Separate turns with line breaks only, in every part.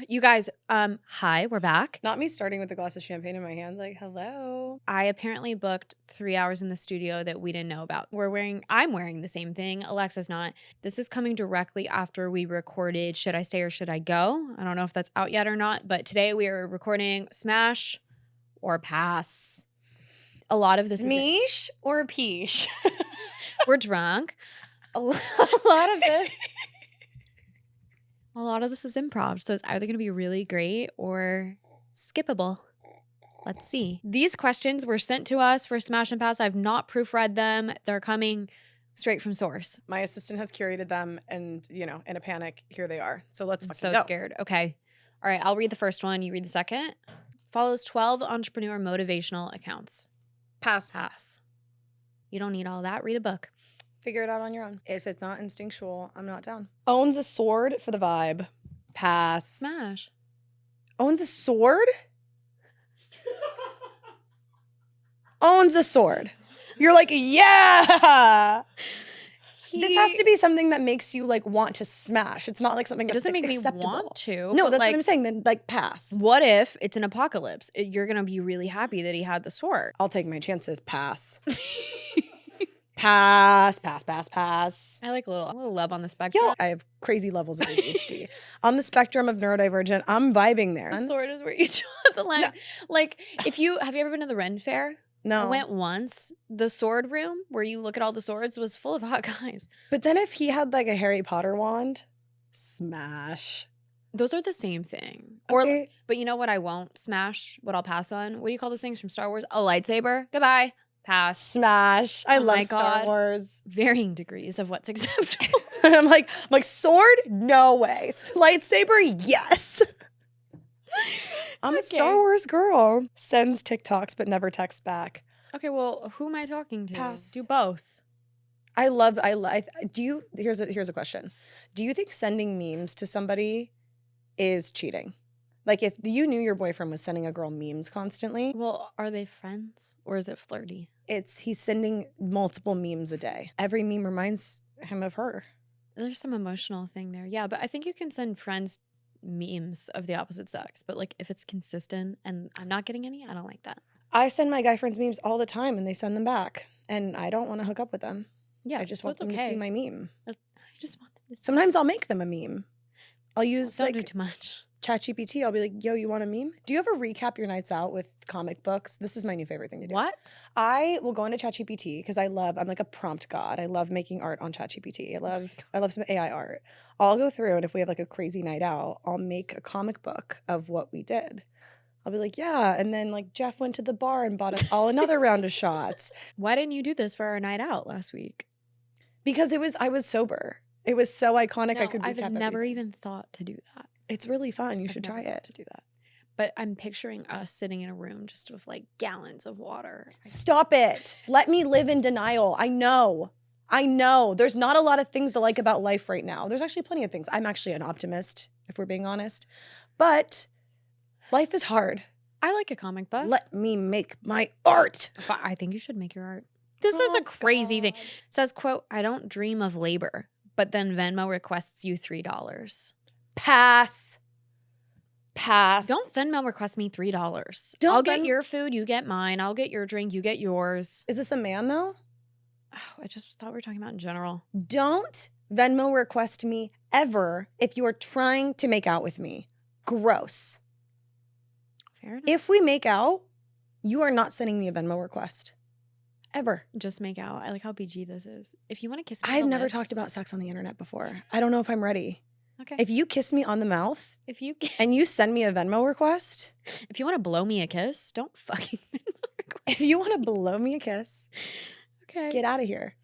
You guys, hi, we're back.
Not me starting with a glass of champagne in my hand, like, hello.
I apparently booked 3 hours in the studio that we didn't know about. I'm wearing the same thing. Alexa's not. This is coming directly after we recorded Should I Stay or Should I Go? I don't know if that's out yet or not, but today we are recording Smash or Pass. A lot of this is
Meesh or peesh?
we're drunk. A lot of this. A lot of this is improv, so it's either going to be really great or skippable. Let's see. These questions were sent to us for Smash and Pass. I've not proofread them. They're coming straight from source.
My assistant has curated them, and in a panic, here they are. So let's
I'm
fucking
so
go.
scared. Okay. All right, I'll read the first one. You read the second. Follows 12 entrepreneur motivational accounts.
Pass.
Pass. You don't need all that. Read a book.
Figure it out on your own. If it's not instinctual, I'm not down. Owns a sword for the vibe. Pass.
Smash.
Owns a sword? Owns a sword. You're like, yeah. This has to be something that makes you like want to smash. It's not like something
It
that's
doesn't make
acceptable.
me want to.
No,
but,
that's
like,
what I'm saying. Then like pass.
What if it's an apocalypse? You're going to be really happy that he had the sword.
I'll take my chances. Pass. Pass.
I like a little love on the spectrum.
Yo, I have crazy levels of ADHD. On the spectrum of neurodivergent, I'm vibing there.
The sword is where you draw the line.
No.
Like, have you ever been to the Ren Fair?
No.
I went once. The sword room where you look at all the swords was full of hot guys.
But then if he had like a Harry Potter wand, smash.
Those are the same thing.
Okay.
But you know what I won't smash? What I'll pass on? What do you call those things from Star Wars? A lightsaber? Goodbye. Pass.
Smash. I
Oh
love
my
Star
God.
Wars.
Varying degrees of what's acceptable.
I'm like sword? No way. Lightsaber? Yes. I'm a Star Wars girl. Sends TikToks but never texts back.
Okay, well, who am I talking to?
Pass.
Do both.
Here's a question. Do you think sending memes to somebody is cheating? Like if you knew your boyfriend was sending a girl memes constantly,
Well, are they friends or is it flirty?
he's sending multiple memes a day. Every meme reminds him of her.
There's some emotional thing there. Yeah, but I think you can send friends memes of the opposite sex. But like if it's consistent and I'm not getting any, I don't like that.
I send my guy friends memes all the time and they send them back. And I don't want to hook up with them.
Yeah,
I just
so
want
it's
them to see my meme.
I just want them to see.
Sometimes I'll make them a meme. I'll use
Don't do
like
too much.
ChatGPT. I'll be like, yo, you want a meme? Do you ever recap your nights out with comic books? This is my new favorite thing to do.
What?
I will go into ChatGPT because I'm like a prompt god. I love making art on ChatGPT. I love some AI art. I'll go through and if we have like a crazy night out, I'll make a comic book of what we did. I'll be like, yeah. And then like Jeff went to the bar and bought us all another round of shots.
Why didn't you do this for our night out last week?
Because I was sober. It was so iconic.
No,
I could recap
I've never
everything.
even thought to do that.
It's really fun. You
I've
should try
never thought
it.
to do that. But I'm picturing us sitting in a room just with like gallons of water.
Stop it. Let me live in denial. I know. There's not a lot of things to like about life right now. There's actually plenty of things. I'm actually an optimist, if we're being honest. But life is hard.
I like a comic book.
Let me make my art.
But I think you should make your art. This is a crazy thing. It says, quote, I don't dream of labor, but then Venmo requests you $3.
Pass.
Don't Venmo request me $3. I'll get your food, you get mine. I'll get your drink, you get yours.
Is this a man though?
Oh, I just thought we were talking about in general.
Don't Venmo request me ever if you are trying to make out with me. Gross.
Fair enough.
If we make out, you are not sending me a Venmo request. Ever.
Just make out. I like how PG this is. If you want to kiss me,
I've
on the
never
lips-
talked about sex on the internet before. I don't know if I'm ready.
Okay.
If you kiss me on the mouth
If you
and you send me a Venmo request,
if you want to blow me a kiss, don't fucking Venmo request.
if you want to blow me a kiss,
Okay.
get out of here.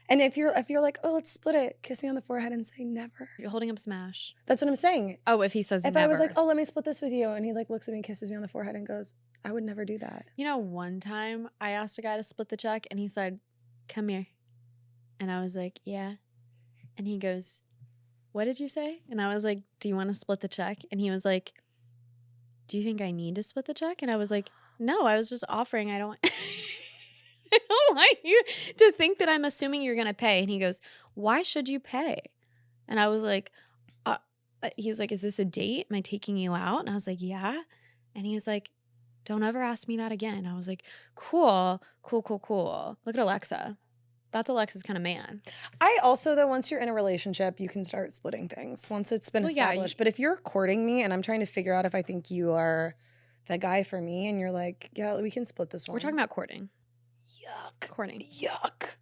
And if you're like, oh, let's split it, kiss me on the forehead and say never.
You're holding up smash.
That's what I'm saying.
Oh, if he says
If
never.
I was like, oh, let me split this with you, and he like looks at me, kisses me on the forehead, and goes, I would never do that.
You know, one time I asked a guy to split the check and he said, come here. And I was like, yeah. And he goes, what did you say? And I was like, do you want to split the check? And he was like, do you think I need to split the check? And I was like, no, I was just offering. I don't I don't want you to think that I'm assuming you're going to pay. And he goes, why should you pay? And I was like, he was like, is this a date? Am I taking you out? And I was like, yeah. And he was like, don't ever ask me that again. I was like, cool. Look at Alexa. That's Alexa's kind of man.
I also, though, once you're in a relationship, you can start splitting things once it's been
Well, yeah,
established. But if you're courting me and I'm trying to figure out if I think you are the guy for me and you're like, yeah, we can split this one.
We're talking about courting.
Yuck.
Courting.
Yuck.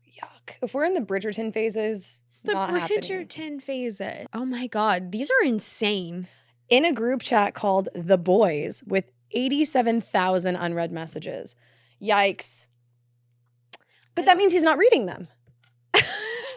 If we're in the Bridgerton phases, not happening.
Bridgerton phases. Oh my God. These are insane.
In a group chat called The Boys with 87,000 unread messages. Yikes. But that means he's not reading them.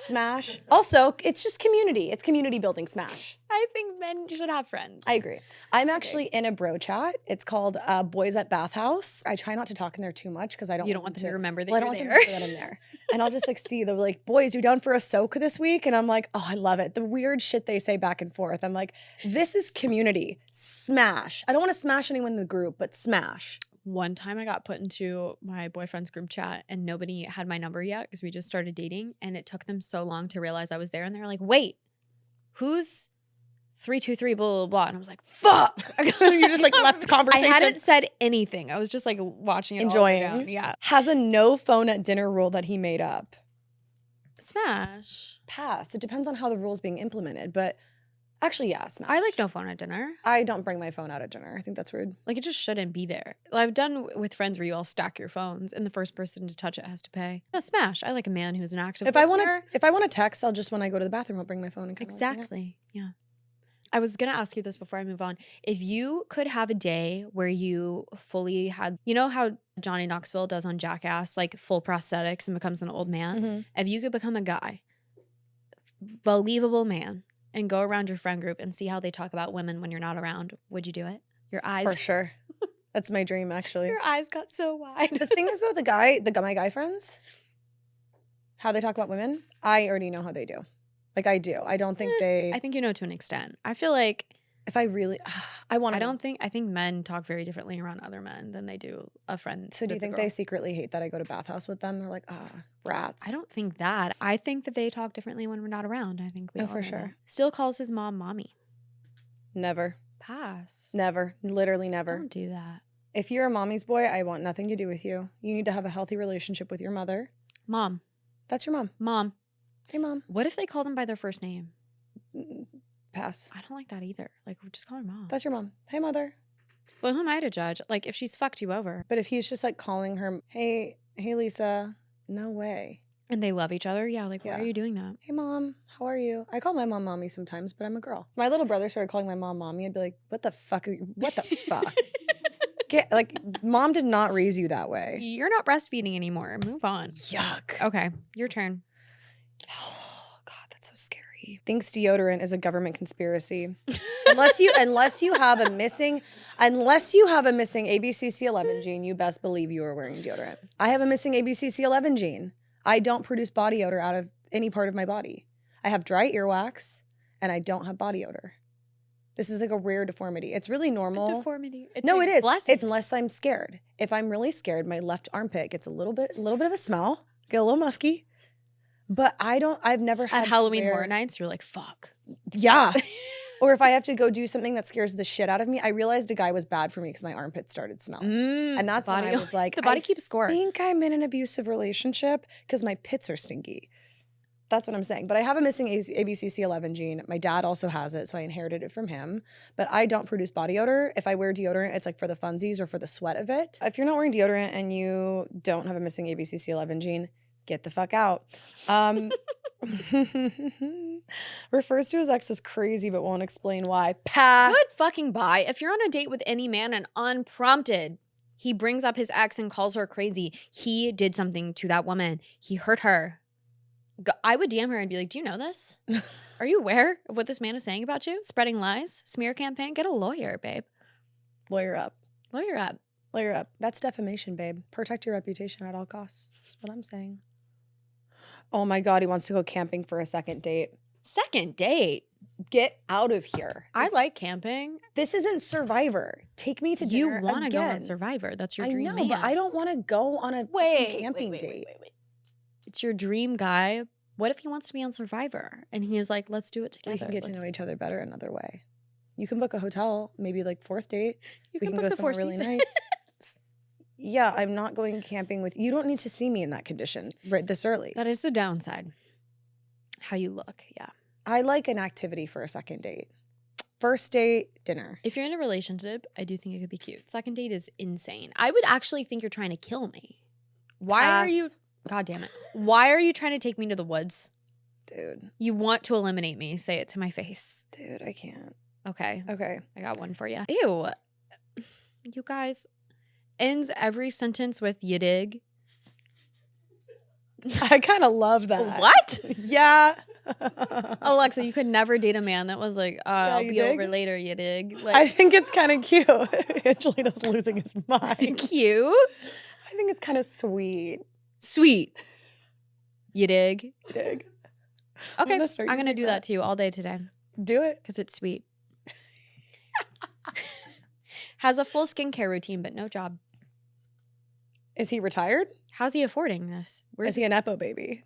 Smash. Also, it's just community. It's community building. Smash.
I think men should have friends.
I agree. I'm actually in a bro chat. It's called Boys at Bathhouse. I try not to talk in there too much because I don't.
You don't want them to remember that
I
you're
don't want
there.
them to remember that I'm there. And I'll just like see the like, boys, you down for a soak this week? And I'm like, oh, I love it. The weird shit they say back and forth. I'm like, this is community. Smash. I don't want to smash anyone in the group, but smash.
One time I got put into my boyfriend's group chat and nobody had my number yet because we just started dating. And it took them so long to realize I was there. And they were like, wait, who's 323 blah, blah, blah. And I was like, fuck.
You just like left the conversation.
I hadn't said anything. I was just like watching it
enjoying.
all go down. Yeah.
Has a no phone at dinner rule that he made up.
Smash.
Pass. It depends on how the rule is being implemented. But actually, yeah, smash.
I like no phone at dinner.
I don't bring my phone out at dinner. I think that's weird.
Like, it just shouldn't be there. I've done with friends where you all stack your phones and the first person to touch it has to pay. No, smash. I like a man who's an active
If I want to text, I'll just, when I go to the bathroom, I'll bring my phone and kind of
exactly. Yeah. I was going to ask you this before I move on. If you could have a day where you fully had, you know how Johnny Knoxville does on Jackass, like full prosthetics and becomes an old man?
Mm-hmm.
If you could become a guy, believable man, and go around your friend group and see how they talk about women when you're not around, would you do it? Your eyes.
For sure. That's my dream, actually.
Your eyes got so wide.
The thing is, though, my guy friends, how they talk about women, I already know how they do. Like, I do. I don't think they...
I think you know to an extent. I feel like...
If I really... I
think men talk very differently around other men than they do a friend.
So do you think they secretly hate that I go to bathhouse with them? They're like, rats.
I don't think that. I think that they talk differently when we're not around. I think we all
for
know
sure.
that. Still calls his mom mommy.
Never.
Pass.
Never. Literally never.
Don't do that.
If you're a mommy's boy, I want nothing to do with you. You need to have a healthy relationship with your mother.
Mom.
That's your mom.
Mom.
Hey, mom.
What if they call them by their first name?
Pass.
I don't like that either. Like, just call her mom.
That's your mom. Hey, mother.
Well, who am I to judge? Like, if she's fucked you over.
But if he's just like calling her, hey, Lisa, no way.
And they love each other. Yeah, like, why are you doing that?
Hey, mom, how are you? I call my mom mommy sometimes, but I'm a girl. My little brother started calling my mom mommy. I'd be like, what the fuck? What the fuck? Mom did not raise you that way.
You're not breastfeeding anymore. Move on.
Yuck.
Okay, your turn.
Oh, God, that's so scary. Thinks deodorant is a government conspiracy. unless you have a missing ABCC11 gene, you best believe you are wearing deodorant. I have a missing ABCC11 gene. I don't produce body odor out of any part of my body. I have dry earwax and I don't have body odor. This is like a rare deformity. It's really normal.
A deformity. It is.
Blessing. It's unless I'm scared. If I'm really scared, my left armpit gets a little bit of a smell, get a little musky. But I've never had
at Halloween Horror Nights, you're like, fuck.
Yeah. Or if I have to go do something that scares the shit out of me, I realized a guy was bad for me because my armpit started smelling. And that's when I was like,
the body keeps score.
I think I'm in an abusive relationship because my pits are stinky. That's what I'm saying. But I have a missing ABCC11 gene. My dad also has it, so I inherited it from him. But I don't produce body odor. If I wear deodorant, it's like for the funsies or for the sweat of it. If you're not wearing deodorant and you don't have a missing ABCC11 gene, get the fuck out. Refers to his ex as crazy but won't explain why. Pass.
Good fucking bye. If you're on a date with any man and unprompted, he brings up his ex and calls her crazy, he did something to that woman. He hurt her. I would DM her and be like, do you know this? Are you aware of what this man is saying about you? Spreading lies? Smear campaign? Get a lawyer, babe.
Lawyer up.
Lawyer up.
Lawyer up. That's defamation, babe. Protect your reputation at all costs. That's what I'm saying. Oh my God, he wants to go camping for a second date.
Second date?
Get out of here.
I like camping.
This isn't Survivor. Take me to dinner.
You want to go on Survivor. That's your dream.
I know, but I don't want to go on a camping date.
Wait. It's your dream guy. What if he wants to be on Survivor? And he is like, let's do it together.
We can get to know each other better another way. You can book a hotel, maybe like 4th date.
You
We
can
can
book
go
the Four
somewhere really
Seasons.
nice. Yeah, I'm not going camping with you. Don't need to see me in that condition right this early.
That is the downside. How you look, yeah.
I like an activity for a second date. First date, dinner.
If you're in a relationship, I do think it could be cute. Second date is insane. I would actually think you're trying to kill me. Why are you?
Pass.
God damn it. Why are you trying to take me to the woods?
Dude,
You want to eliminate me. Say it to my face.
dude, I can't.
Okay.
Okay.
I got one for you. Ew. You guys, ends every sentence with you dig.
I kind of love that.
What?
Yeah.
Alexa, you could never date a man that was like, I'll
you
be
dig?
over later, you dig?
I
Like,
think it's kind of cute. Angelina's losing his mind.
cute.
I think it's kind of sweet.
Sweet. You dig?
Dig.
Okay.
gonna start
I'm going to
using
do that
that.
too all day today
Do it.
because it's sweet. Has a full skincare routine, but no job.
Is he retired?
How's he affording this?
Is he an Epo baby?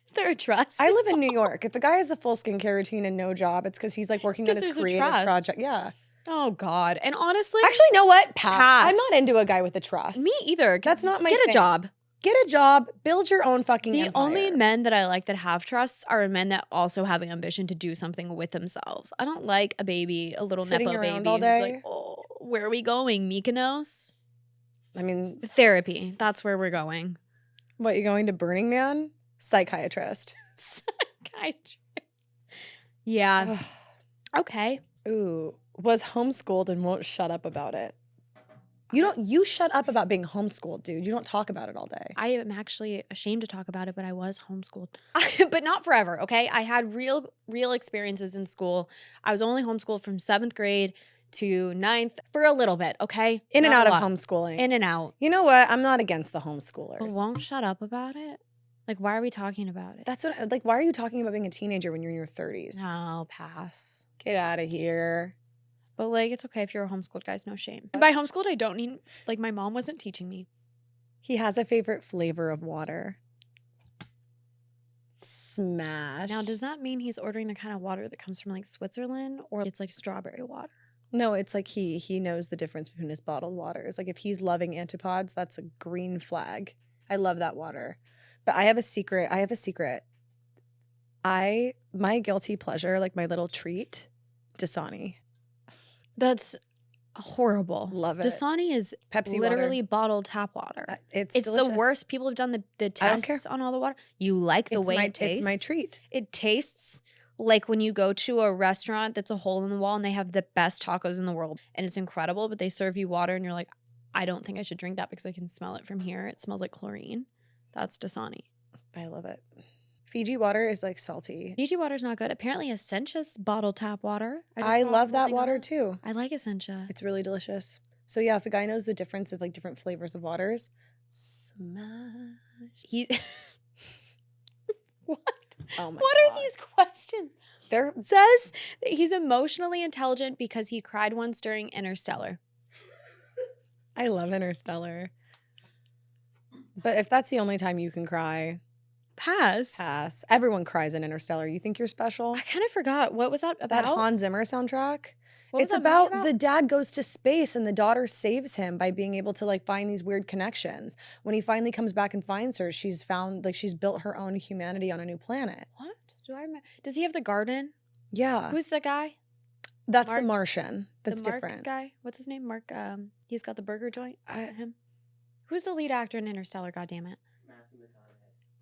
Is there a trust?
I live in New York. If the guy has a full skincare routine and no job, it's because he's like working on
'Cause
his
there's a
creative
trust.
project. Yeah.
Oh, God. And honestly,
Actually, you know what? Pass.
Pass.
I'm not into a guy with a trust.
me either.
That's not my
Get
thing.
a job.
Get a job. Build your own fucking
The
empire.
only men that I like that have trusts are men that also have an ambition to do something with themselves. I don't like a baby, a little
Sitting
nepo
around
baby
all
who's
day?
like, oh, where are we going? Mykonos?
I mean,
Therapy. That's where we're going.
what, you going to Burning Man? Psychiatrist.
Psychiatrist. Yeah. Okay.
Ooh. Was homeschooled and won't shut up about it. You shut up about being homeschooled, dude. You don't talk about it all day.
I am actually ashamed to talk about it, but I was homeschooled. But not forever, okay? I had real experiences in school. I was only homeschooled from 7th grade to 9th for a little bit, okay?
In and
Not
out
a
of
lot.
homeschooling.
In and out.
You know what? I'm not against the homeschoolers.
But won't shut up about it? Like, why are we talking about it?
That's what, like, why are you talking about being a teenager when you're in your 30s?
No, pass.
Get out of here.
But, like, it's okay if you're a homeschooled, guys. No shame. And by homeschooled, I don't mean, like, my mom wasn't teaching me.
He has a favorite flavor of water. Smash.
Now, does that mean he's ordering the kind of water that comes from, like, Switzerland? Or it's, like, strawberry water?
No, it's like he knows the difference between his bottled waters. Like if he's loving antipods, that's a green flag. I love that water. But I have a secret. My guilty pleasure, like my little treat, Dasani.
That's horrible.
Love it.
Dasani is
Pepsi
literally
water.
bottled tap water.
It's
the
delicious.
worst. People have done the
I don't care.
tests on all the water. You like the way it tastes.
It's my treat.
It tastes like when you go to a restaurant that's a hole in the wall and they have the best tacos in the world and it's incredible, but they serve you water and you're like, I don't think I should drink that because I can smell it from here. It smells like chlorine. That's Dasani.
I love it. Fiji water is like salty.
Fiji water's not good. Apparently Essentia's bottled tap water.
I
saw
love that
something on
water
it.
too.
I like Essentia.
It's really delicious. So yeah, if a guy knows the difference of like different flavors of waters, smash.
He What?
Oh my
What
God.
are these questions?
They're
Says that he's emotionally intelligent because he cried once during Interstellar.
I love Interstellar. But if that's the only time you can cry,
Pass.
pass. Everyone cries in Interstellar. You think you're special?
I kind of forgot. What was that about?
That Hans Zimmer soundtrack?
What was
It's
that movie
about the dad goes to space and the daughter saves him by being able to like find these weird connections. When he finally comes back and finds her, she's found like she's built her own humanity on a new planet.
What? Do I remember? Does he have the garden?
Yeah.
Who's the guy?
That's
Mark-
the Martian. That's
the Mark
different.
guy? What's his name? Mark, he's got the burger joint.
I-
Him. Who's the lead actor in Interstellar? God damn it.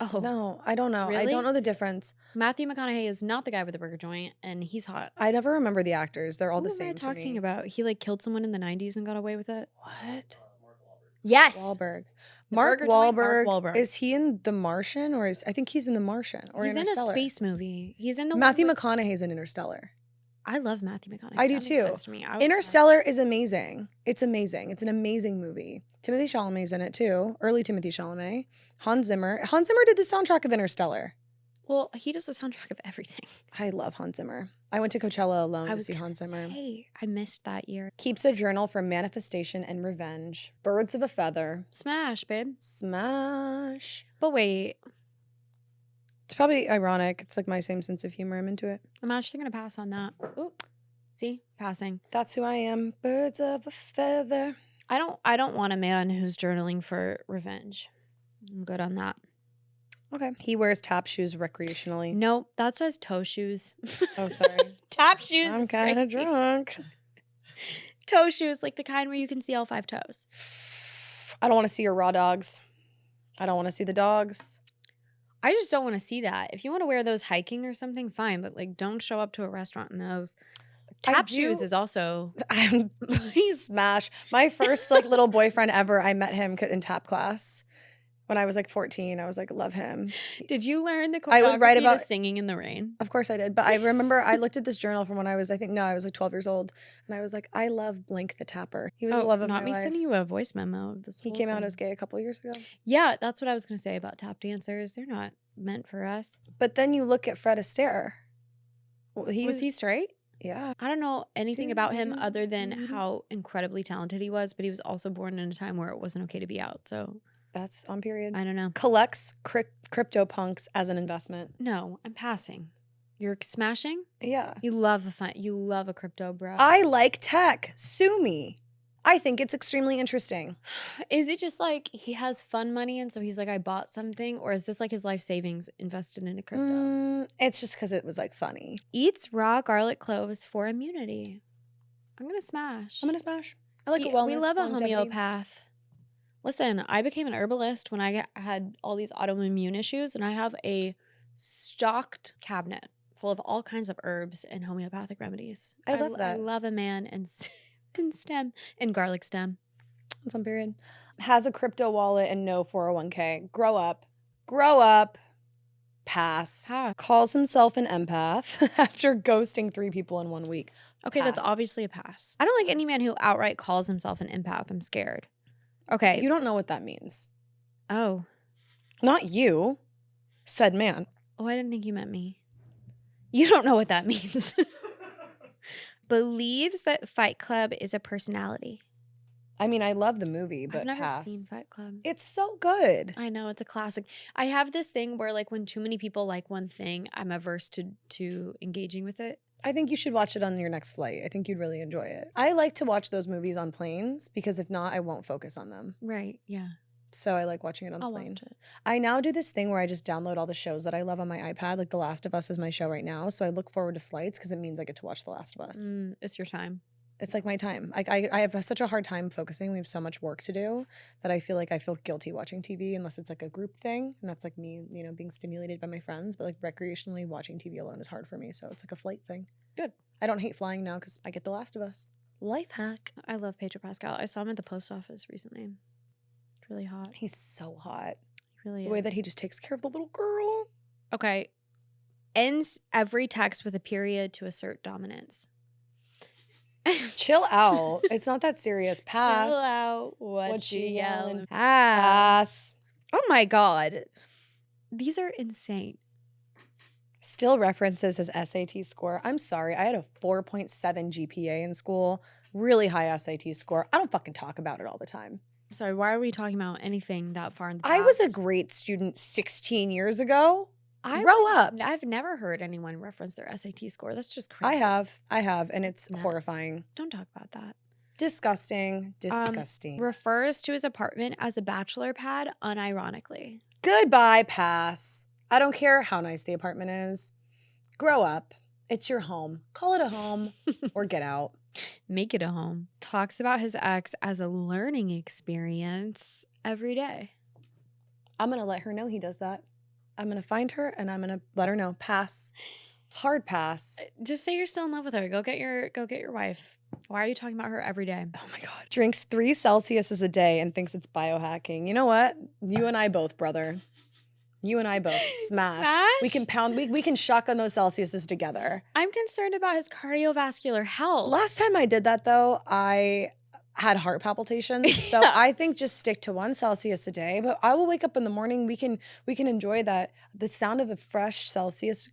Oh,
No, I don't know. I
Really?
don't know the difference.
Matthew McConaughey is not the guy with the burger joint, and he's hot.
I never remember the actors. They're all
What
the same
am I
to
talking
me.
about? He like killed someone in the 90s and got away with it.
What?
Yes.
Wahlberg.
The
Mark
burger joint,
Wahlberg.
Mark Wahlberg.
Is he in The Martian or I think he's in The Martian or
He's in a
Interstellar.
space movie. He's in the
Matthew
one with-
McConaughey's in Interstellar.
I love Matthew McConaughey.
I do
That makes
too.
sense to me. I would-
Interstellar is amazing. It's amazing. It's an amazing movie. Timothy Chalamet's in it too. Early Timothy Chalamet. Hans Zimmer. Hans Zimmer did the soundtrack of Interstellar.
Well, he does the soundtrack of everything.
I love Hans Zimmer. I went to Coachella alone
I
to
was
see
gonna
Hans Zimmer.
say, I missed that year.
Keeps a journal for manifestation and revenge. Birds of a feather.
Smash, babe.
Smash.
But wait,
It's probably ironic. It's like my same sense of humor. I'm into it.
I'm actually gonna pass on that. Ooh, see, passing.
That's who I am. Birds of a feather.
I don't want a man who's journaling for revenge. I'm good on that.
Okay. He wears tap shoes recreationally.
Nope, that says toe shoes.
Oh, sorry.
Tap shoes.
I'm
is
kind of
crazy.
drunk.
Toe shoes, like the kind where you can see all 5 toes.
I don't want to see your raw dogs. I don't want to see the dogs.
I just don't want to see that. If you want to wear those hiking or something, fine, but like don't show up to a restaurant in those. Tap shoes is also
I'm smash. My first like little boyfriend ever, I met him in tap class when I was like 14. I was like, love him.
Did you learn the
I would write
choreography
about
to Singing in the Rain?
Of course I did. But I remember I looked at this journal from when I was, I was like 12 years old. And I was like, I love Blink the Tapper. He was the love of my life.
Not me sending you a voice memo of this.
He came out as gay a couple years ago.
Yeah, that's what I was going to say about tap dancers. They're not meant for us.
But then you look at Fred Astaire. Well,
Was he straight?
Yeah.
I don't know anything about him other than how incredibly talented he was, but he was also born in a time where it wasn't okay to be out. So
that's on period.
I don't know.
Collects crypto punks as an investment.
No, I'm passing. You're smashing?
Yeah.
You love a crypto, bro.
I like tech. Sue me. I think it's extremely interesting.
Is it just like he has fun money and so he's like, I bought something? Or is this like his life savings invested in a crypto?
It's just because it was like funny.
Eats raw garlic cloves for immunity. I'm going to smash.
I'm going to smash. I like a wellness.
We love a
longevity.
homeopath. Listen, I became an herbalist when I had all these autoimmune issues, and I have a stocked cabinet full of all kinds of herbs and homeopathic remedies.
I love that.
I love a man and stem and garlic stem.
That's on period. Has a crypto wallet and no 401k. Grow up. Grow up. Pass.
How?
Calls himself an empath after ghosting 3 people in 1 week.
Okay,
Pass.
that's obviously a pass. I don't like any man who outright calls himself an empath. I'm scared. Okay.
You don't know what that means.
Oh.
Not you. Said man.
Oh, I didn't think you meant me. You don't know what that means. Believes that Fight Club is a personality.
I mean, I love the movie, but
I've never
pass.
seen Fight Club.
It's so good.
I know, it's a classic. I have this thing where like when too many people like one thing, I'm averse to engaging with it.
I think you should watch it on your next flight. I think you'd really enjoy it. I like to watch those movies on planes because if not, I won't focus on them.
Right, yeah.
So I like watching it on the
I'll
plane.
watch it.
I now do this thing where I just download all the shows that I love on my iPad. Like The Last of Us is my show right now. So I look forward to flights because it means I get to watch The Last of Us.
It's your time.
It's like my time. I have such a hard time focusing. We have so much work to do that I feel guilty watching TV unless it's like a group thing. And that's like me, being stimulated by my friends. But like recreationally watching TV alone is hard for me. So it's like a flight thing.
Good.
I don't hate flying now because I get The Last of Us. Life hack.
I love Pedro Pascal. I saw him at the post office recently. It's really hot.
He's so hot.
He really
The
is.
way that he just takes care of the little girl.
Okay. Ends every text with a period to assert dominance.
Chill out. It's not that serious. Pass.
Chill out. What you yelling?
yelling?
Pass. Oh my God. These are insane.
Still references his SAT score. I'm sorry. I had a 4.7 GPA in school. Really high SAT score. I don't fucking talk about it all the time.
Sorry, why are we talking about anything that far in the past?
I was a great student 16 years ago. Grow up.
I've never heard anyone reference their SAT score. That's just crazy.
I have, and it's horrifying.
Don't talk about that.
Disgusting.
Refers to his apartment as a bachelor pad unironically.
Goodbye, pass. I don't care how nice the apartment is. Grow up. It's your home. Call it a home or get out.
Make it a home. Talks about his ex as a learning experience every day.
I'm going to let her know he does that. I'm going to find her and I'm going to let her know. Pass. Hard pass.
Just say you're still in love with her. Go get your wife. Why are you talking about her every day?
Oh my God. Drinks 3 Celsius a day and thinks it's biohacking. You know what? You and I both, brother. You and I both. Smash. We can we can shotgun those Celsiuses together.
I'm concerned about his cardiovascular health.
Last time I did that though, I had heart palpitations. So I think just stick to 1 Celsius a day. But I will wake up in the morning. We can enjoy the sound of a fresh Celsius.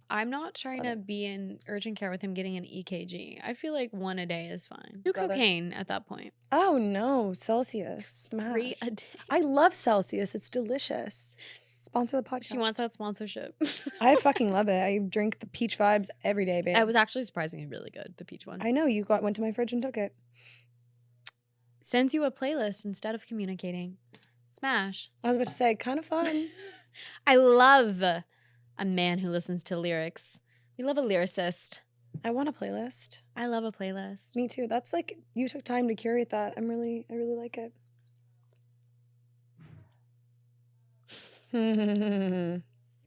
I'm not trying to be in urgent care with him getting an EKG. I feel like 1 a day is fine. Do cocaine at that point.
Oh no, Celsius. Smash.
3 a day.
I love Celsius. It's delicious. Sponsor the podcast.
She wants that sponsorship.
I fucking love it. I drink the peach vibes every day, babe.
It was actually surprisingly really good, the peach one.
I know. You went to my fridge and took it.
Sends you a playlist instead of communicating. Smash.
I was about to say, kind of fun.
I love a man who listens to lyrics. We love a lyricist.
I want a playlist.
I love a playlist.
Me too. That's like, you took time to curate that. I really like it.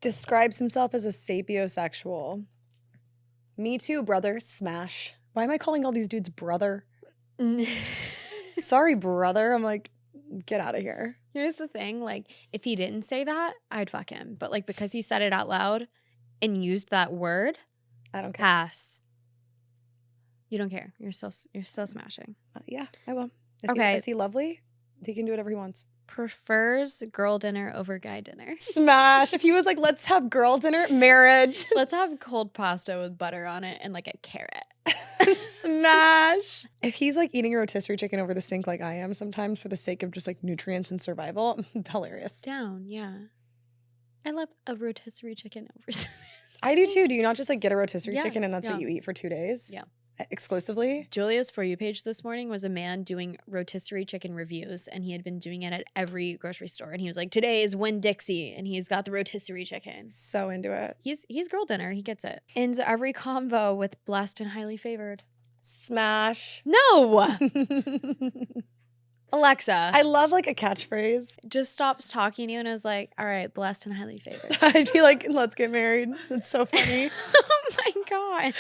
Describes himself as a sapiosexual. Me too, brother. Smash. Why am I calling all these dudes brother? Sorry, brother. I'm like, get out of here.
Here's the thing. Like, if he didn't say that, I'd fuck him. But like, because he said it out loud and used that word,
I don't care.
pass. You don't care. You're still smashing.
Yeah, I will. Is he lovely? He can do whatever he wants.
Prefers girl dinner over guy dinner.
Smash. If he was like, let's have girl dinner, marriage.
Let's have cold pasta with butter on it and like a carrot.
Smash. If he's like eating a rotisserie chicken over the sink like I am sometimes for the sake of just like nutrients and survival, hilarious.
Down, yeah. I love a rotisserie chicken over.
I do too. Do you not just like get a rotisserie
Yeah,
chicken and that's
yeah.
what you eat for 2 days?
Yeah.
Exclusively?
Julia's For You page this morning was a man doing rotisserie chicken reviews, and he had been doing it at every grocery store. And he was like, today is Winn-Dixie, and he's got the rotisserie chicken.
So into it.
He's girl dinner. He gets it. Ends every convo with blessed and highly favored.
Smash.
No! Alexa.
I love like a catchphrase.
just stops talking to you and is like, all right, blessed and highly favored.
I'd be like, let's get married. That's so funny.
Oh my God.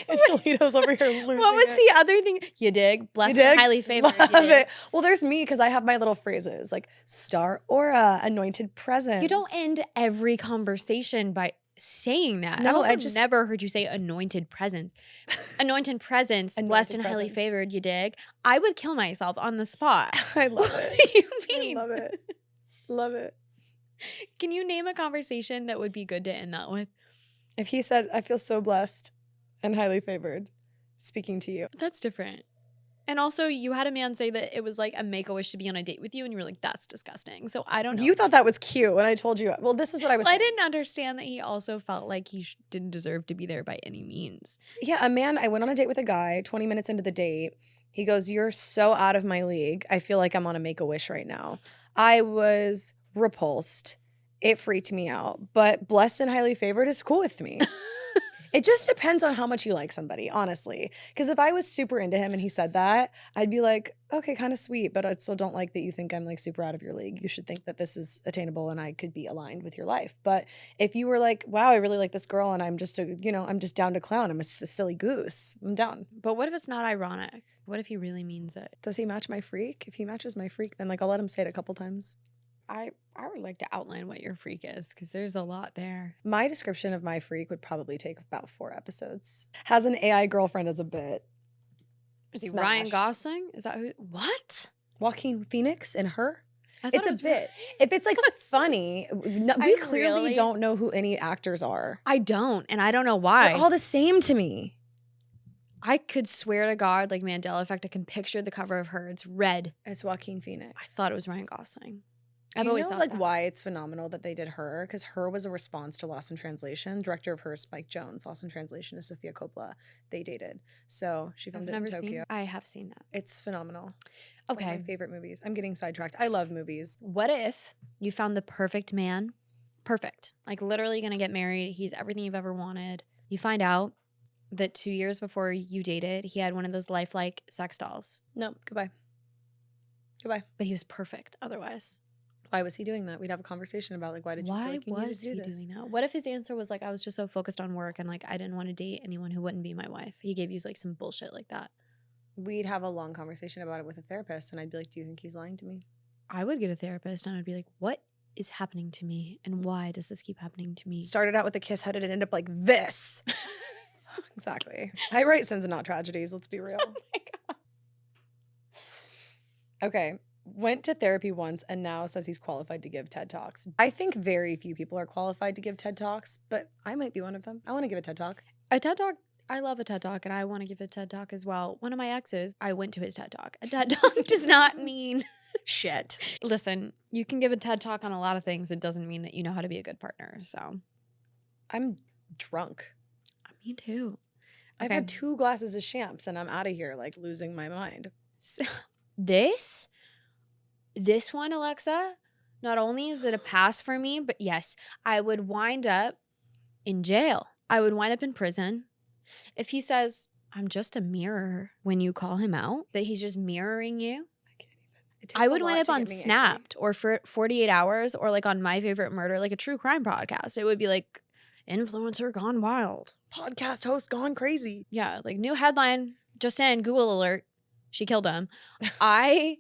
And Toledo's over here losing
What was
it.
the other thing? You dig? Blessed
You dig?
and highly favored.
Love
You dig?
it. Well, there's me because I have my little phrases like star aura, anointed presence.
You don't end every conversation by saying that.
No,
I've also
I just-
never heard you say anointed presence. Anointed presence,
Anointed
blessed and highly
presence.
favored, you dig? I would kill myself on the spot.
I love
What
it.
do you mean?
I love it. Love it.
Can you name a conversation that would be good to end that with?
If he said, I feel so blessed and highly favored speaking to you.
That's different. And also, you had a man say that it was like a make-a-wish to be on a date with you, and you were like, that's disgusting. So I don't know.
You thought that was cute when I told you. Well, this is what I was
Well, I
saying.
didn't understand that he also felt like he didn't deserve to be there by any means.
Yeah, I went on a date with a guy, 20 minutes into the date. He goes, you're so out of my league. I feel like I'm on a Make-A-Wish right now. I was repulsed. It freaked me out. But blessed and highly favored is cool with me. It just depends on how much you like somebody, honestly. Because if I was super into him and he said that, I'd be like, okay, kind of sweet, but I still don't like that you think I'm like super out of your league. You should think that this is attainable and I could be aligned with your life. But if you were like, wow, I really like this girl and I'm just I'm just down to clown. I'm just a silly goose. I'm down.
But what if it's not ironic? What if he really means it?
Does he match my freak? If he matches my freak, then like I'll let him say it a couple times.
I would like to outline what your freak is, because there's a lot there.
My description of my freak would probably take about 4 episodes. Has an AI girlfriend as a bit.
Is he
Smash.
Ryan Gosling? Is that who? What?
Joaquin Phoenix and her?
I thought
It's
it
a
was
bit. If it's like funny, we
I
clearly
really-
don't know who any actors are.
I don't, and I don't know why.
They're all the same to me.
I could swear to God, like Mandela effect, I can picture the cover of her. It's red.
It's Joaquin Phoenix.
I thought it was Ryan Gosling.
Do
I've
you
always
know
thought
like
that.
why it's phenomenal that they did her? Because her was a response to Lost in Translation. Director of her is Spike Jonze. Lost in Translation is Sofia Coppola. They dated. So she
I've
filmed it in
never
Tokyo.
seen. I have seen that.
It's phenomenal. It's one of
Okay.
my favorite movies. I'm getting sidetracked. I love movies.
What if you found the perfect man? Perfect. Like literally gonna get married. He's everything you've ever wanted. You find out that 2 years before you dated, he had one of those lifelike sex dolls,
No, goodbye. Goodbye.
but he was perfect otherwise.
Why was he doing that? We'd have a conversation about like why did you feel
Why
like you needed
was
to do
he
this?
doing that? What if his answer was like, I was just so focused on work and like I didn't want to date anyone who wouldn't be my wife? He gave you like some bullshit like that.
We'd have a long conversation about it with a therapist, and I'd be like, "Do you think he's lying to me?"
I would get a therapist and I'd be like, what is happening to me? And why does this keep happening to me?
Started out with a kiss. How did it end up like this? Exactly. I write sins and not tragedies. Let's be real.
Oh my God.
Okay. Went to therapy once and now says he's qualified to give TED Talks. I think very few people are qualified to give TED Talks, but I might be one of them. I want to give a TED Talk.
A TED Talk, I love a TED Talk and I want to give a TED Talk as well. One of my exes, I went to his TED Talk. A TED Talk does not mean
Shit.
Listen, you can give a TED talk on a lot of things. It doesn't mean that you know how to be a good partner. So
I'm drunk.
me too.
I've
Okay.
had 2 glasses of champs and I'm out of here like losing my mind.
So this one, Alexa, not only is it a pass for me, but yes, I would wind up in jail. I would wind up in prison. If he says, I'm just a mirror when you call him out, that he's just mirroring you,
I can't even. It takes
I
a
would
lot
wind up
to
on
get me angry.
Snapped or for 48 Hours or like on My Favorite Murder, like a true crime podcast. It would be like influencer gone wild.
Podcast host gone crazy.
Yeah, like new headline, just in, Google alert, she killed him. I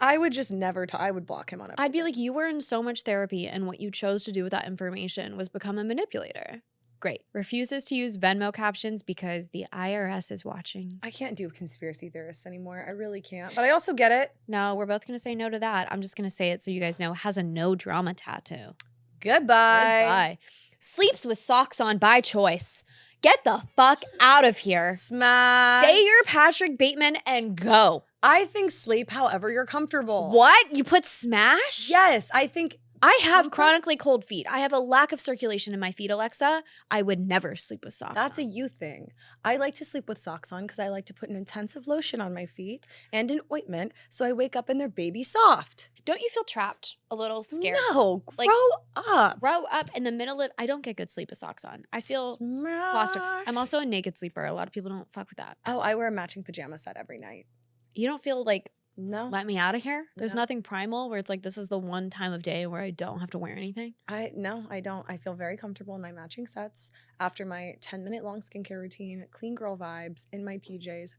would just never I would block him on everything.
I'd be like, you were in so much therapy and what you chose to do with that information was become a manipulator. Great. Refuses to use Venmo captions because the IRS is watching.
I can't do conspiracy theorists anymore. I really can't. But I also get it.
No, we're both going to say no to that. I'm just going to say it so you guys know. Has a no drama tattoo.
Goodbye.
Sleeps with socks on by choice. Get the fuck out of here.
Smash.
Say you're Patrick Bateman and go.
I think sleep however you're comfortable.
What? You put smash?
Yes, I think
I have chronically cold feet. I have a lack of circulation in my feet, Alexa. I would never sleep with socks
that's
on.
a you thing. I like to sleep with socks on because I like to put an intensive lotion on my feet and an ointment so I wake up and they're baby soft.
Don't you feel trapped? A little scared?
No,
Like,
grow up.
Grow up in the middle of... I don't get good sleep with socks on. I feel clustered. I'm also a naked sleeper. A lot of people don't fuck with that.
Oh, I wear a matching pajama set every night.
You don't feel like...
No.
Let me out of here? There's
No.
nothing primal where it's like, this is the one time of day where I don't have to wear anything?
I don't. I feel very comfortable in my matching sets after my 10-minute long skincare routine, clean girl vibes, in my PJs.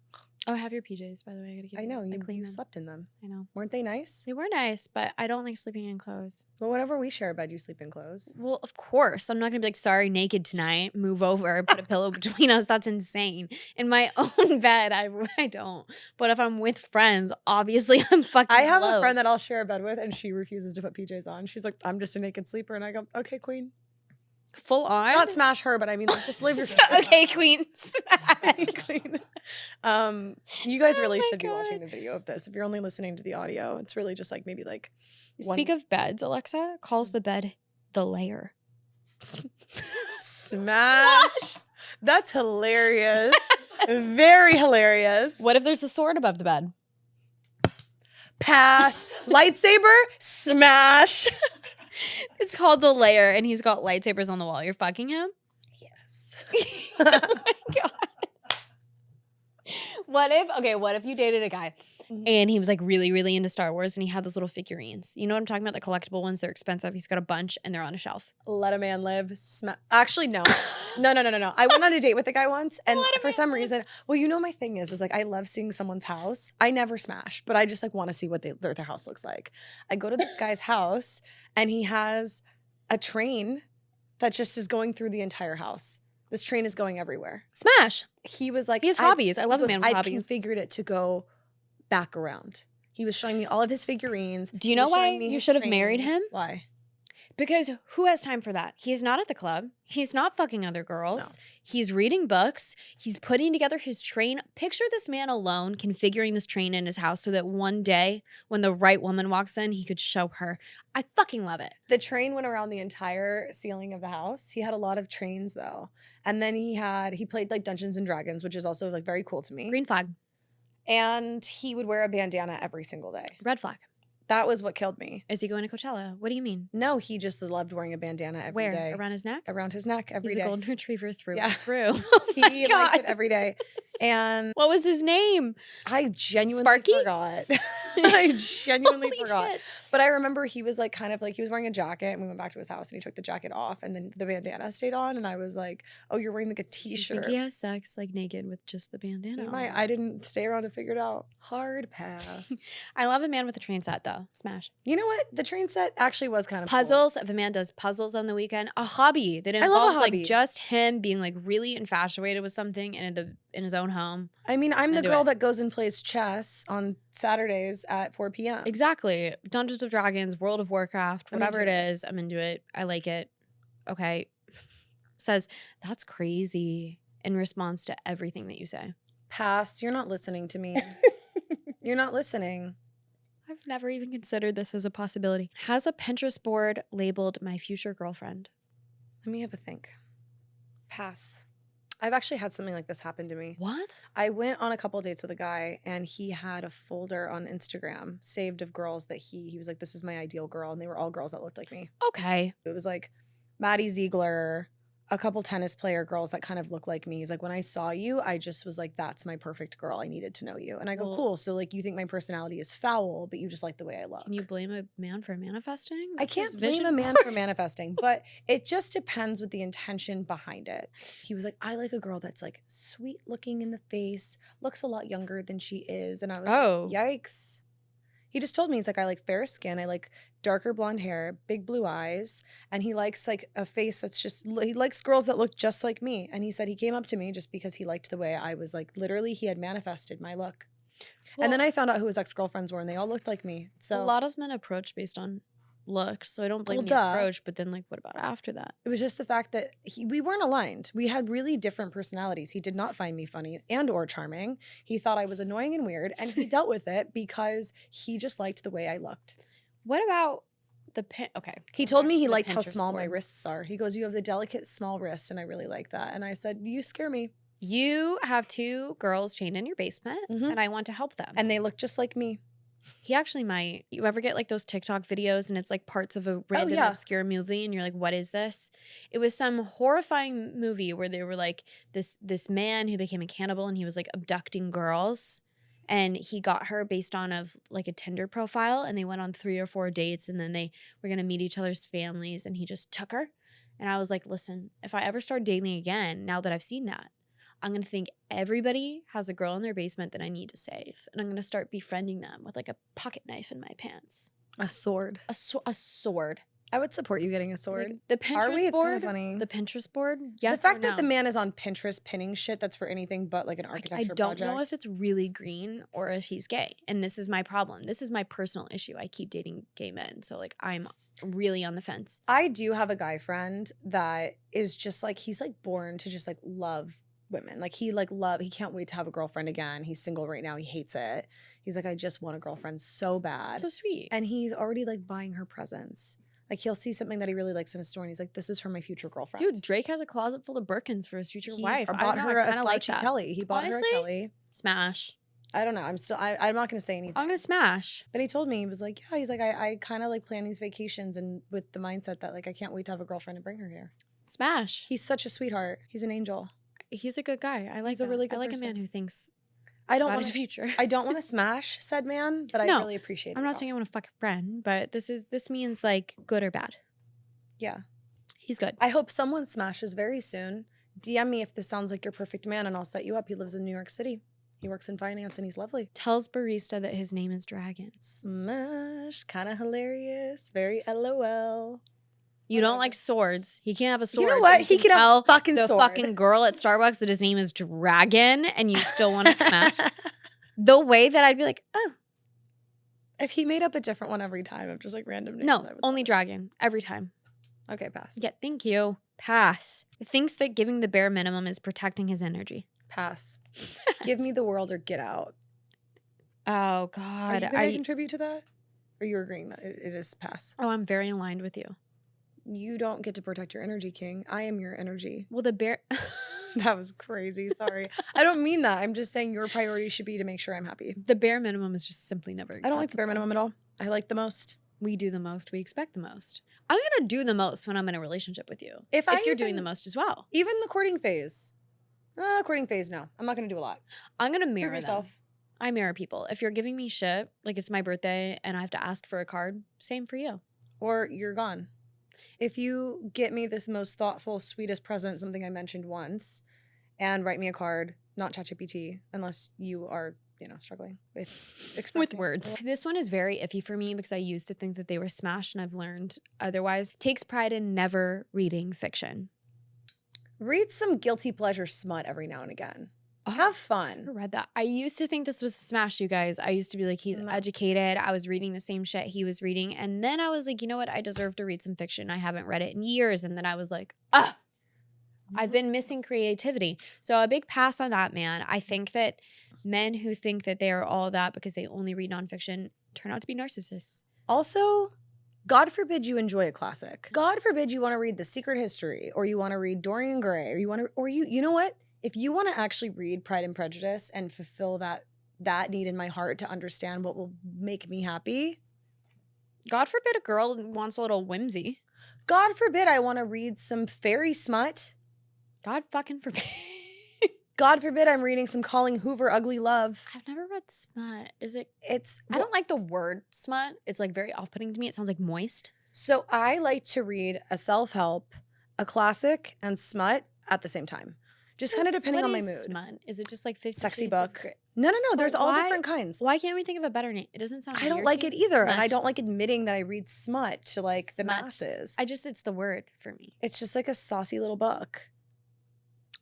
Oh, I have your PJs, by the way. I gotta keep
I know,
those.
you
clean them.
slept in them.
I know.
Weren't they nice?
They were nice, but I don't like sleeping in clothes.
Well, whenever we share a bed, you sleep in clothes.
Well, of course. I'm not gonna be like, sorry, naked tonight. Move over, put a pillow between us. That's insane. In my own bed, I don't. But if I'm with friends, obviously I'm fucking
I have
low.
a friend that I'll share a bed with, and she refuses to put PJs on. She's like, I'm just a naked sleeper. And I go, okay, queen.
Full on?
Not smash her, but I mean, like, just live your
Okay, queen.
queen. You guys really
Oh my
should be watching
God.
the video of this. If you're only listening to the audio, it's really just like maybe like
Speak of beds, Alexa calls the bed the layer.
smash. That's hilarious. Very hilarious.
What if there's a sword above the bed?
Pass. Lightsaber. Smash.
It's called the layer, and he's got lightsabers on the wall. You're fucking him?
Yes.
Oh my God. What if you dated a guy and he was like really, really into Star Wars and he had those little figurines? You know what I'm talking about? The collectible ones, they're expensive. He's got a bunch and they're on a shelf.
Let a man live. Actually, no. No. I went on a date with a guy once, and
Let a
for
man
some
live.
reason, well, you know, my thing is like I love seeing someone's house. I never smash, but I just like want to see what their house looks like. I go to this guy's house, and he has a train that just is going through the entire house. This train is going everywhere.
Smash.
He was like,
He has hobbies. I love a man with
I've
hobbies.
configured it to go back around. He was showing me all of his figurines.
Do you
He
know
was
why
showing me
you
his
should have married
trains.
him?
Why?
Because who has time for that? He's not at the club. He's not fucking other girls.
No.
He's reading books. He's putting together his train. Picture this man alone configuring this train in his house so that one day when the right woman walks in, he could show her. I fucking love it.
The train went around the entire ceiling of the house. He had a lot of trains though. And then he played like Dungeons and Dragons, which is also like very cool to me.
Green flag.
And he would wear a bandana every single day.
Red flag.
That was what killed me.
Is he going to Coachella? What do you mean?
No, he just loved wearing a bandana every day.
Where? Around his neck?
Around his neck every
He's
day.
a golden retriever through
Yeah.
and through. Oh
He
my
liked
God.
it every day. And
What was his name?
I genuinely
Sparky?
forgot. I genuinely
Holy
forgot.
shit.
But I remember he was like kind of like he was wearing a jacket, and we went back to his house and he took the jacket off and then the bandana stayed on, and I was like, oh, you're wearing like a
Do you
t-shirt.
think he has sex like naked with just the bandana?
He
on?
might. I didn't stay around to figure it out. Hard pass.
I love a man with a train set though. Smash.
You know what? The train set actually was kind of
Puzzles. If a man does puzzles on the weekend, a hobby that
I love a
involves like
hobby.
just him being like really infatuated with something in his own home.
Cool. I mean, I'm the
Into
girl
it.
that goes and plays chess on Saturdays at 4 p.m.
Exactly. Dungeons of Dragons, World of Warcraft,
I'm
whatever it
into it.
is, I'm into it. I like it. Okay. Says, that's crazy in response to everything that you say.
Pass. You're not listening to me. You're not listening.
I've never even considered this as a possibility. Has a Pinterest board labeled my future girlfriend?
Let me have a think. Pass. I've actually had something like this happen to me.
What?
I went on a couple dates with a guy, and he had a folder on Instagram saved of girls that he was like, this is my ideal girl. And they were all girls that looked like me.
Okay.
It was like Maddie Ziegler, a couple tennis player girls that kind of look like me. He's like, when I saw you, I just was like, that's my perfect girl. I needed to know you. And I go,
Well-
cool. So like, you think my personality is foul, but you just like the way I look.
Can you blame a man for manifesting?
I
That's
can't
his
blame
vision
a man
board?
for manifesting, but it just depends with the intention behind it. He was like, I like a girl that's like sweet looking in the face, looks a lot younger than she is. And I was
Oh.
like, yikes. He just told me, he's like, I like fair skin. I like darker blonde hair, big blue eyes. And he likes like a face that's just, he likes girls that look just like me. And he said he came up to me just because he liked the way I was like, literally, he had manifested my look. And then I found out who his ex-girlfriends were, and they all looked like me. So
a lot of men approach based on looks, so I don't blame
Well,
the
duh.
approach. But then, like, what about after that?
it was just the fact that we weren't aligned. We had really different personalities. He did not find me funny and or charming. He thought I was annoying and weird, and he dealt with it because he just liked the way I looked.
What about the pin? Okay,
He
going
told
back
me
to
he
the
liked how
Pinterest
small my
board.
wrists are. He goes, you have the delicate small wrists, and I really like that. And I said, you scare me.
You have 2 girls chained in your basement,
Mhm.
and I want to help them.
And they look just like me.
He actually might. You ever get like those TikTok videos and it's like parts of a random
yeah.
obscure movie and you're like, what is this? It was some horrifying movie where they were like this man who became a cannibal and he was like abducting girls. And he got her based on of like a Tinder profile, and they went on 3 or 4 dates, and then they were gonna meet each other's families, and he just took her. And I was like, listen, if I ever start dating again, now that I've seen that, I'm gonna think everybody has a girl in their basement that I need to save, and I'm gonna start befriending them with like a pocket knife in my pants,
A sword.
a sword.
I would support you getting a sword.
Like, the Pinterest
Are we? It's
board.
kind of funny.
The Pinterest board. Yes.
The fact
or
that the
no?
man is on Pinterest pinning shit that's for anything but like an
I
architecture
don't
project.
know if it's really green or if he's gay, and this is my problem. This is my personal issue. I keep dating gay men, so like I'm really on the fence.
I do have a guy friend that is just like, he's like born to just like love women. Like he can't wait to have a girlfriend again. He's single right now. He hates it. He's like, I just want a girlfriend so bad.
So sweet.
And he's already like buying her presents. Like he'll see something that he really likes in a store and he's like, this is for my future girlfriend.
Dude, Drake has a closet full of Birkins for his future
He
wife. I
bought
don't know,
her
I
a
kinda like
slouchy
that.
Kelly. He bought her
Honestly?
a Kelly.
Smash.
I don't know. I'm not gonna say anything.
I'm gonna smash.
But he told me, he was like, yeah, he's like, I kind of like plan these vacations and with the mindset that like I can't wait to have a girlfriend and bring her here.
Smash.
He's such a sweetheart. He's an angel.
He's a good guy. I like
He's a
that.
really good
I like
person.
a man who thinks
I don't
about
want
his future.
I don't want to smash said man, but I
No,
really appreciate it.
I'm not saying I want to fuck a friend, but this means like good or bad.
Yeah.
He's good.
I hope someone smashes very soon. DM me if this sounds like your perfect man and I'll set you up. He lives in New York City. He works in finance and he's lovely.
Tells barista that his name is Dragon.
Smash. Kind of hilarious. Very LOL.
You don't
Whatever.
like swords. He can't have a sword.
You know what?
and
He can have
tell
a fucking
the
sword.
fucking girl at Starbucks that his name is Dragon, and you still want to smash. The way that I'd be like, oh
If he made up a different one every time of just like random names,
no,
I would
only
love
Dragon every time.
it. Okay, pass.
Yeah, thank you. Pass. Thinks that giving the bare minimum is protecting his energy.
Pass. Give me the world or get out.
Oh
Are
God,
you going to contribute to that? Or are you agreeing that it is pass?
oh, I'm very aligned with you.
You don't get to protect your energy, King. I am your energy.
Well, the bear.
That was crazy. Sorry. I don't mean that. I'm just saying your priority should be to make sure I'm happy.
The bare minimum is just simply never.
I don't like the bare
acceptable.
minimum at all. I like the most.
We do the most. We expect the most. I'm gonna do the most when I'm in a relationship with you.
If
You're doing the most as well,
Even the courting phase. Courting phase, no. I'm not going to do a lot.
I'm gonna
Prove
mirror them.
yourself.
I mirror people. If you're giving me shit, like it's my birthday and I have to ask for a card, same for you.
Or you're gone. If you get me this most thoughtful, sweetest present, something I mentioned once, and write me a card, not ChatGPT, unless you are, struggling with expressing.
With words. This one is very iffy for me because I used to think that they were smashed and I've learned otherwise. Takes pride in never reading fiction.
Read some guilty pleasure smut every now and again.
Oh,
Have
I
fun.
never read that. I used to think this was a smash, you guys. I used to be like, he's
No.
educated. I was reading the same shit he was reading. And then I was like, you know what? I deserve to read some fiction. I haven't read it in years. And then I was like, I've been missing creativity. So a big pass on that, man. I think that men who think that they are all that because they only read nonfiction, turn out to be narcissists.
Also, God forbid you enjoy a classic. God forbid you want to read The Secret History, or you want to read Dorian Gray, or you know what? If you want to actually read Pride and Prejudice and fulfill that need in my heart to understand what will make me happy.
God forbid a girl wants a little whimsy.
God forbid I want to read some fairy smut.
God fucking forbid.
God forbid I'm reading some Colleen Hoover ugly love.
I've never read smut. Is it?
It's
I don't like the word smut. It's like very off-putting to me. It sounds like moist.
So I like to read a self-help, a classic, and smut at the same time. Just kind of depending on my mood.
Smut? Is it just like 50
Sexy
Shades
book.
of Grey?
No. There's all
why-
different kinds.
Why can't we think of a better name? It doesn't sound.
I don't like it either, and I
Smut.
don't like admitting that I read smut to like the
Smut.
masses.
It's the word for me.
It's just like a saucy little book.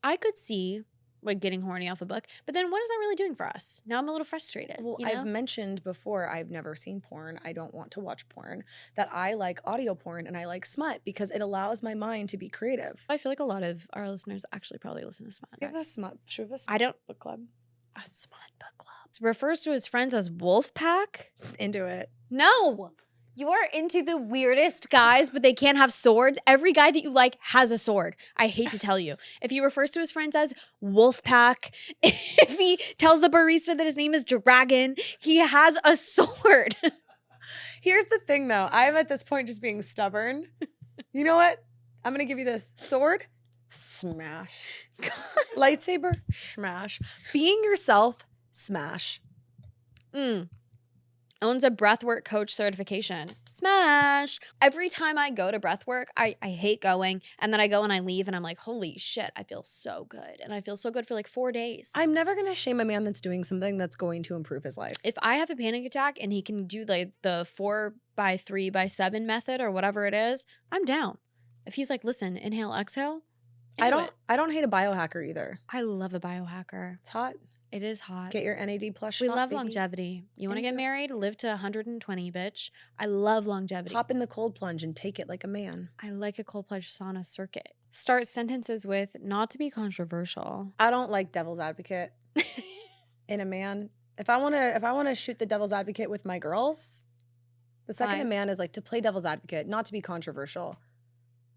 I could see like getting horny off a book, but then what is that really doing for us? Now I'm a little frustrated.
Well,
you know?
I've mentioned before, I've never seen porn. I don't want to watch porn. That I like audio porn and I like smut because it allows my mind to be creative.
I feel like a lot of our listeners actually probably listen to Smut.
Give us smut. Should we have a smut
I don't.
book club?
A Smut book club. Refers to his friends as wolf pack.
Into it.
No. You are into the weirdest guys, but they can't have swords. Every guy that you like has a sword. I hate to tell you. If he refers to his friends as wolf pack, if he tells the barista that his name is Dragon, he has a sword.
Here's the thing, though. I'm at this point just being stubborn. You know what? I'm going to give you this sword. Smash. Lightsaber. Smash. Being yourself. Smash.
Owns a breathwork coach certification. Smash. Every time I go to breathwork, I hate going. And then I go and I leave and I'm like, holy shit, I feel so good. And I feel so good for like 4 days.
I'm never going to shame a man that's doing something that's going to improve his life.
If I have a panic attack and he can do like the 4x3x7 method or whatever it is, I'm down. If he's like, listen, inhale, exhale.
I don't hate a biohacker either.
I love a biohacker.
It's hot.
It is hot.
Get your NAD plus
We
shot,
love
baby.
longevity. You want to
Into
get
it.
married? Live to 120, bitch. I love longevity.
Hop in the cold plunge and take it like a man.
I like a cold plunge sauna circuit. Start sentences with not to be controversial.
I don't like devil's advocate in a man. If I want to shoot the devil's advocate with my girls, the second
Why?
a man is like to play devil's advocate, not to be controversial,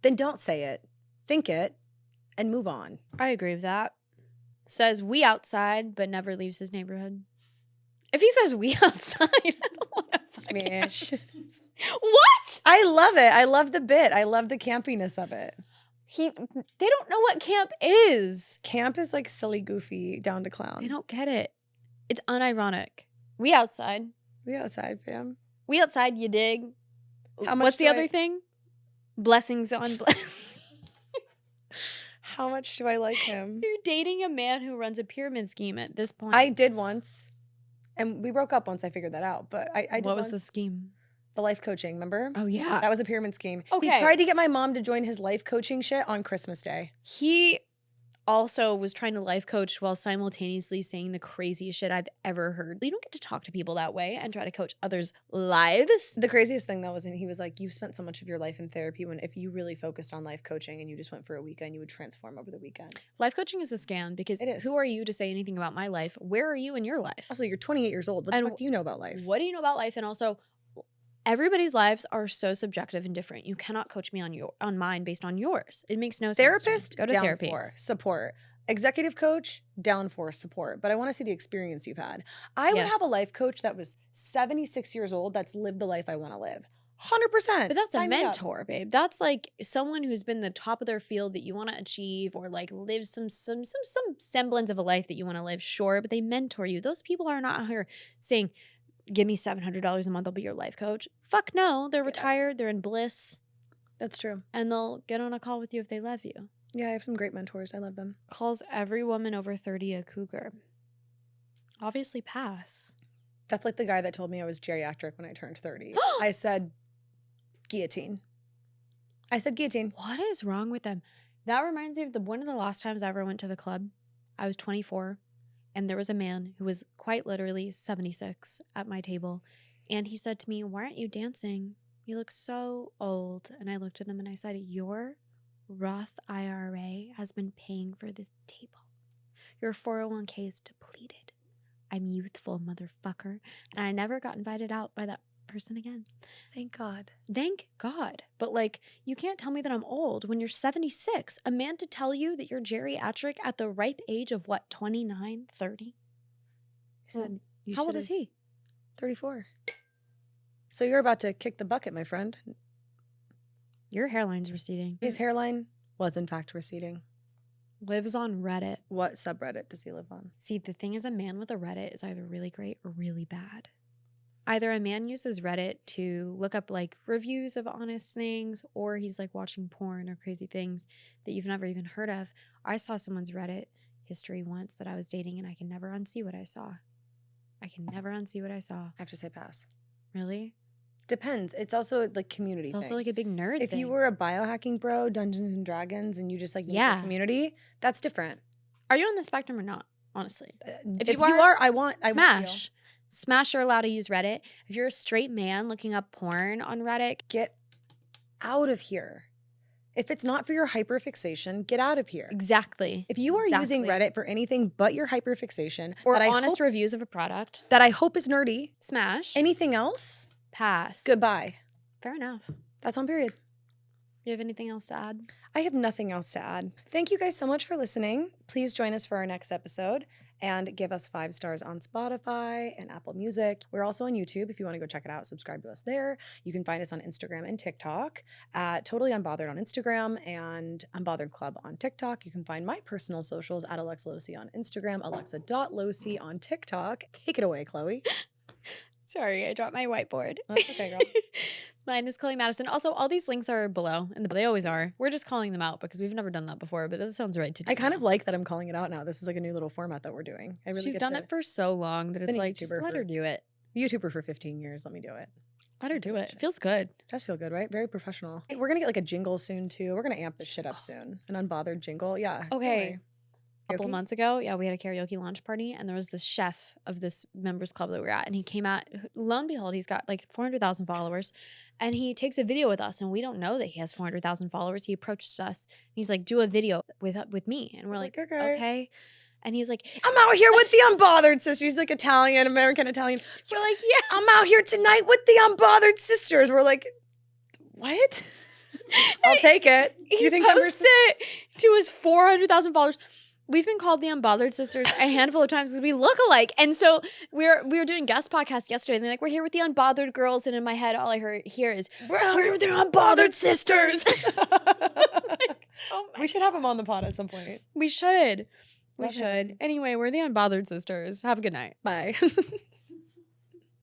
then don't say it. Think it and move on.
I agree with that. Says we outside, but never leaves his neighborhood. If he says we outside, I don't want to
Smash.
What?
I love it. I love the bit. I love the campiness of it.
They don't know what camp is.
Camp is like silly, goofy, down to clown.
They don't get it. It's unironic. We outside.
We outside, fam.
We outside, you dig?
How much
What's the
do
other thing? Blessings on blessings.
How much do I like him?
You're dating a man who runs a pyramid scheme at this point.
I did once. And we broke up once I figured that out. But I did
What was
once.
the scheme?
The life coaching, remember?
Oh, yeah.
That was a pyramid scheme.
Okay.
He tried to get my mom to join his life coaching shit on Christmas Day.
He also was trying to life coach while simultaneously saying the craziest shit I've ever heard. You don't get to talk to people that way and try to coach others' lives.
The craziest thing though was he was like, you've spent so much of your life in therapy when if you really focused on life coaching and you just went for a weekend, you would transform over the weekend.
Life coaching is a scam because
It is.
who are you to say anything about my life? Where are you in your life?
Also, you're 28 years old. What the
And
fuck do you know about life?
What do you know about life? And also, everybody's lives are so subjective and different. You cannot coach me on mine based on yours. It makes no sense.
Therapist,
Go to
down
therapy.
for support. Executive coach, down for support. But I want to see the experience you've had. I would
Yes.
have a life coach that was 76 years old that's lived the life I want to live. 100%.
But that's a
Sign me up.
mentor, babe. That's like someone who's been the top of their field that you want to achieve or like live some semblance of a life that you want to live. Sure, but they mentor you. Those people are not here saying, give me $700 a month, I'll be your life coach. Fuck no. They're retired. They're in bliss.
That's true.
And they'll get on a call with you if they love you.
Yeah, I have some great mentors. I love them.
Calls every woman over 30 a cougar. Obviously pass.
That's like the guy that told me I was geriatric when I turned 30. I said, guillotine. I said guillotine.
What is wrong with them? That reminds me of one of the last times I ever went to the club. I was 24 and there was a man who was quite literally 76 at my table. And he said to me, why aren't you dancing? You look so old. And I looked at him and I said, your Roth IRA has been paying for this table. Your 401k is depleted. I'm youthful, motherfucker. And I never got invited out by that person again.
Thank God.
Thank God. But like, you can't tell me that I'm old when you're 76. A man to tell you that you're geriatric at the ripe age of what, 29, 30?
He said, you
How old
should've-
is he?
34. So you're about to kick the bucket, my friend.
Your hairline's receding.
His hairline was in fact receding.
Lives on Reddit.
What subreddit does he live on?
See, the thing is, a man with a Reddit is either really great or really bad. Either a man uses Reddit to look up like reviews of honest things, or he's like watching porn or crazy things that you've never even heard of. I saw someone's Reddit history once that I was dating, and I can never unsee what I saw. I can never unsee what I saw.
I have to say pass.
Really?
Depends. It's also like community.
It's also
thing.
like a big nerd
If
thing.
you were a biohacking bro, Dungeons and Dragons, and you just like
Yeah.
the community, that's different.
Are you on the spectrum or not? Honestly,
If you are, I want
Smash. Smash, you're allowed to use Reddit. If you're a straight man looking up porn on Reddit,
Get out of here. If it's not for your hyperfixation, get out of here.
exactly.
If you are using
Exactly.
Reddit for anything but your hyperfixation,
Or
that I
honest
hope,
reviews of a product,
that I hope is nerdy,
smash.
anything else,
Pass.
goodbye.
Fair enough.
That's on period.
You have anything else to add?
I have nothing else to add. Thank you guys so much for listening. Please join us for our next episode and give us 5 stars on Spotify and Apple Music. We're also on YouTube. If you want to go check it out, subscribe to us there. You can find us on Instagram and TikTok at Totally Unbothered on Instagram and Unbothered Club on TikTok. You can find my personal socials at Alexa Losi on Instagram, alexa.losi on TikTok. Take it away, Chloe.
Sorry, I dropped my whiteboard.
That's okay, girl.
Mine is Chloe Madison. Also, all these links are below, and they always are. We're just calling them out because we've never done that before, but it sounds right to do.
I kind of
now.
like that I'm calling it out now. This is like a new little format that we're doing. I really
She's
get
done
to-
it for so long that it's
Been a
like, just
YouTuber
let
for-
her do it.
YouTuber for 15 years. Let me do it.
Let her do it. It feels good.
Does feel good, right? Very professional. We're gonna get like a jingle soon too. We're gonna amp this shit up soon. An unbothered jingle. Yeah. don't
Okay.
worry.
A couple
Karaoke?
of months ago, yeah, we had a karaoke launch party, and there was this chef of this members club that we were at, and he came out. Lo and behold, he's got like 400,000 followers, and he takes a video with us, and we don't know that he has 400,000 followers. He approaches us, and he's like, "Do a video with me," and we're like, "Okay." And he's like,
I'm out here with the unbothered sisters. She's like Italian, American Italian.
"We're like, yeah."
I'm out here tonight with the unbothered sisters. We're like, what? I'll take it.
He posted it to his 400,000 followers. We've been called the Unbothered Sisters a handful of times because we look alike. And so we were doing guest podcasts yesterday, and they're like, "We're here with the Unbothered girls." And in my head, all I hear is,
we're out here with the unbothered sisters.
"Oh my
We should have them on the pod at some point.
We should. We
Love
should. Anyway, we're the Unbothered Sisters. Have a good night.
Bye.